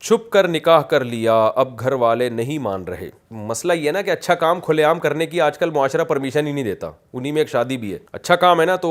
چھپ کر نکاح کر لیا، اب گھر والے نہیں مان رہے۔ مسئلہ یہ نا کہ اچھا کام کھلے عام کرنے کی آج کل معاشرہ پرمیشن ہی نہیں دیتا، انہی میں ایک شادی بھی ہے، اچھا کام ہے نا تو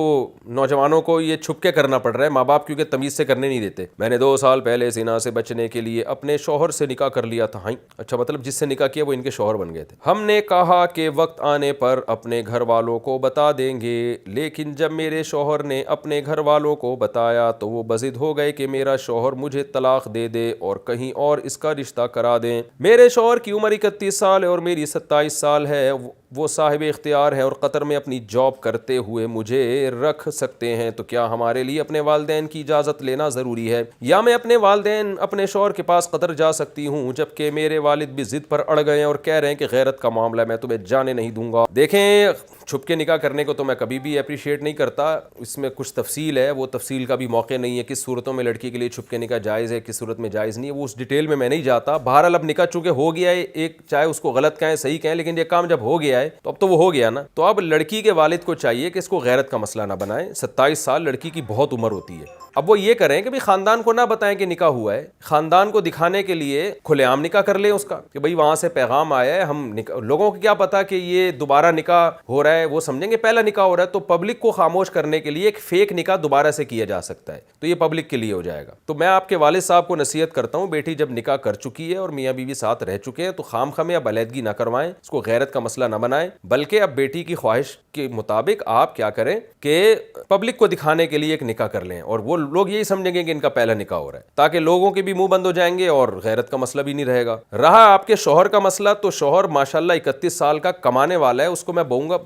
نوجوانوں کو یہ چھپ کے کرنا پڑ رہا ہے، ماں باپ کیونکہ تمیز سے کرنے نہیں دیتے۔ میں نے 2 سال پہلے زنا سے بچنے کے لیے اپنے شوہر سے نکاح کر لیا تھا۔ اچھا مطلب جس سے نکاح کیا وہ ان کے شوہر بن گئے تھے۔ ہم نے کہا کہ وقت آنے پر اپنے گھر والوں کو بتا دیں گے، لیکن جب میرے شوہر نے اپنے گھر والوں کو بتایا تو وہ بضد ہو گئے کہ میرا شوہر مجھے طلاق دے دے اور کہیں اور اس کا رشتہ کرا دیں۔ میرے شوہر کی عمر 31 سال ہے اور میری 27 سال ہے، وہ صاحب اختیار ہے اور قطر میں اپنی جاب کرتے ہوئے مجھے رکھ سکتے ہیں، تو کیا ہمارے لیے اپنے والدین کی اجازت لینا ضروری ہے، یا میں اپنے والدین اپنے شوہر کے پاس قطر جا سکتی ہوں؟ جبکہ میرے والد بھی ضد پر اڑ گئے اور کہہ رہے ہیں کہ غیرت کا معاملہ ہے، میں تمہیں جانے نہیں دوں گا۔ دیکھیں چھپ کے نکاح کرنے کو تو میں کبھی بھی اپریشیٹ نہیں کرتا، اس میں کچھ تفصیل ہے، وہ تفصیل کا بھی موقع نہیں ہے، کس صورتوں میں لڑکی کے لیے چھپ کے نکاح جائز ہے، کس صورت میں جائز نہیں ہے، وہ اس ڈیٹیل میں نہیں جاتا۔ بہرحال اب نکاح چونکہ ہو گیا ہے، ایک چاہے اس کو غلط کہیں صحیح کہیں، لیکن یہ کام جب ہو گیا ہے تو اب تو وہ ہو گیا نا، تو اب لڑکی کے والد کو چاہیے کہ اس کو غیرت کا مسئلہ نہ بنائیں۔ 27 سال لڑکی کی بہت عمر ہوتی ہے، اب وہ یہ کریں کہ خاندان کو نہ بتائیں کہ نکاح ہوا ہے، خاندان کو دکھانے کے لیے کھلے عام نکاح کر لیں اس کا کہ بھئی وہاں سے پیغام آیا ہے، ہم لوگوں کو کیا پتا کہ یہ دوبارہ نکاح ہو رہا ہے، وہ سمجھیں گے پہلا نکاح ہو رہا ہے، تو پبلک کو خاموش کرنے کے لیے ایک فیک نکاح دوبارہ سے کیا جا سکتا ہے، تو یہ پبلک کے لیے ہو جائے گا۔ تو میں آپ کے والد صاحب کو نصیحت کرتا ہوں، بیٹی جب نکاح کر چکی ہے اور میاں بیوی ساتھ رہ چکے ہیں تو خام خامے اب علیحدگی نہ کروائیں، اس کو غیرت کا مسئلہ نہ بنائیں، بلکہ اب بیٹی کی خواہش کے مطابق آپ کیا کریں کہ پبلک کو دکھانے کے لیے ایک نکاح کر لیں، اور وہ لوگ یہی سمجھیں گے کہ ان کا پہلا نکاح ہو رہا ہے، تاکہ لوگوں کے بھی منہ بند ہو جائیں گے اور غیرت کا مسئلہ بھی نہیں رہے گا۔ رہا آپ کے شوہر کا مسئلہ، تو شوہر ماشاءاللہ 31 سال کا کمانے والا ہے، اس کو میں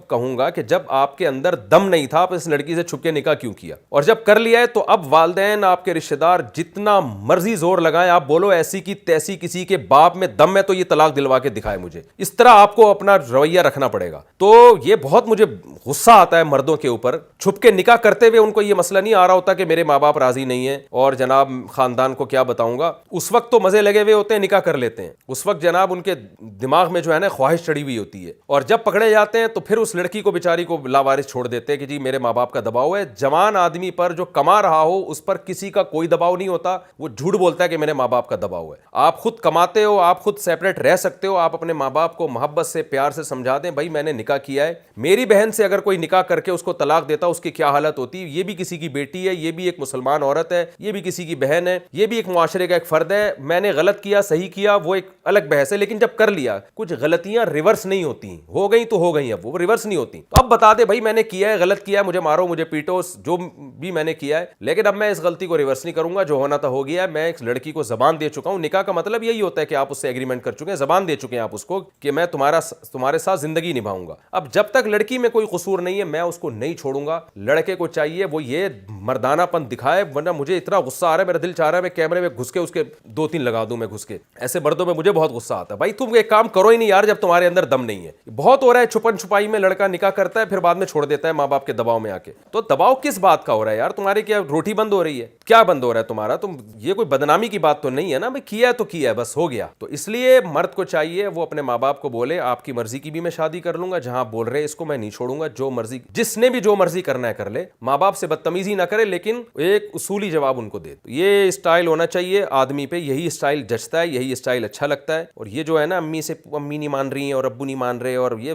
کہوں گا کہ جب آپ کے اندر دم نہیں تھا آپ اس لڑکی سے چھپ کے نکاح کیوں کیا، اور جب کر لیا ہے تو اب والدین آپ کے رشتہ دار جتنا مرضی زور لگائیں، آپ بولو ایسی کی تیسی کسی کے باپ میں دم ہے تو یہ طلاق دلوا کے دکھائے مجھے، اس طرح آپ کو اپنا رویہ رکھنا پڑے گا۔ تو یہ بہت مجھے غصہ آتا ہے مردوں کے اوپر، چھپ کے نکاح کرتے ہوئے ان کو یہ مسئلہ نہیں آ رہا ہوتا کہ میرے ماں باپ راضی نہیں ہیں اور جناب خاندان کو کیا بتاؤں گا، اس وقت تو مزے لگے ہوئے ہوتے ہیں، نکاح کر لیتے ہیں، اس وقت جناب ان کے دماغ میں جو ہے نا خواہش چڑھی ہوئی ہوتی ہے، اور جب پکڑے جاتے ہیں تو پھر اس لڑکی کو بیچاری کو لاوارث چھوڑ دیتے ہیں کہ جی میرے ماں باپ کا دباؤ ہے۔ جوان آدمی پر جو کما رہا ہو اس پر کسی کا کوئی دباؤ نہیں ہوتا، وہ جھوٹ بولتا ہے کہ میرے ماں باپ کا دباؤ ہے۔ آپ خود کماتے ہو، آپ خود سیپریٹ رہ سکتے ہو، آپ اپنے ماں باپ کو محبت سے پیار سے سمجھا دیں بھائی میں نے نکاح کیا ہے، میری بہن سے اگر کوئی نکاح کر کے اس کو طلاق دیتا اس کی کیا حالت ہوتی، یہ بھی کسی کی بیٹی ہے، یہ بھی ایک مسلمان عورت ہے، یہ بھی کسی کی بہن ہے، یہ بھی ایک معاشرے کا ایک فرد ہے، میں نے غلط کیا صحیح کیا وہ ایک الگ بحث ہے، لیکن جب کر لیا کچھ غلطیاں ریورس نہیں ہوتی، ہو گئی تو ہو گئی، اب وہ ریورس نہیں ہوتی، تو اب بتا دے بھائی میں نے کیا ہے، غلط کیا ہے، مجھے مارو مجھے پیٹو جو بھی میں نے کیا ہے، لیکن اب میں اس غلطی کو ریورس نہیں کروں گا، جو ہونا تھا ہو گیا ہے، میں ایک لڑکی کو زبان دے چکا ہوں، نکاح کا مطلب یہی ہوتا ہے کہ آپ اس سے ایگریمنٹ کر چکے ہیں، زبان دے چکے ہیں آپ اس کو کہ میں تمہارے ساتھ زندگی نبھاؤں گا۔ اب جب تک لڑکی میں کوئی قصور نہیں ہے میں اس کو نہیں چھوڑوں گا، لڑکے کو چاہیے وہ یہ مردانہ پن دکھائے، ورنہ مجھے اتنا غصہ آ رہا ہے، میرا دل چاہ رہا ہے میں کیمرے میں گھس کے اس کے 2-3 لگا دوں، میں گھس کے، ایسے مردوں میں مجھے بہت غصہ آتا ہے، بھائی تم ایک کام کرو ہی نہیں یار جب تمہارے اندر دم نہیں ہے۔ بہت ہو رہا ہے چھپن چھپائی میں لڑکا نکاح کرتا ہے پھر بعد میں چھوڑ دیتا ہے ماں باپ کے دباؤ میں آ کے، تو دباؤ کس بات کا ہو رہا ہے یار، تمہاری کیا روٹی بند ہو رہی ہے، کیا بند ہو رہا ہے تمہارا، تم یہ کوئی بدنامی کی بات تو نہیں ہے نا، بھائی کیا ہے تو کیا ہے بس ہو گیا۔ تو اس لیے مرد کو چاہیے وہ اپنے ماں باپ کو بولے آپ کی مرضی کی بھی میں شادی کر لوں گا، جہاں بول رہے اس کو میں نہیں چھوڑوں گا، جو مرضی جس نے بھی جو مرضی کرنا ہے کر لے، ماں باپ سے بدتمیزی نہ کرے لیکن ایک اصولی جواب ان کو دے۔ یہ اسٹائل ہونا چاہیے آدمی پہ، یہی اسٹائل جچتا ہے، یہی اسٹائل اچھا لگتا ہے، اور یہ جو ہے نا امی سے امی نہیں مان رہی ہیں اور ابو نہیں مان رہے اور یہ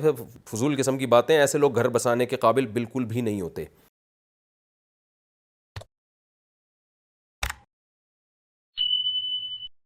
فضول قسم کی باتیں، ایسے لوگ گھر بسانے کے قابل بالکل بھی نہیں ہوتے۔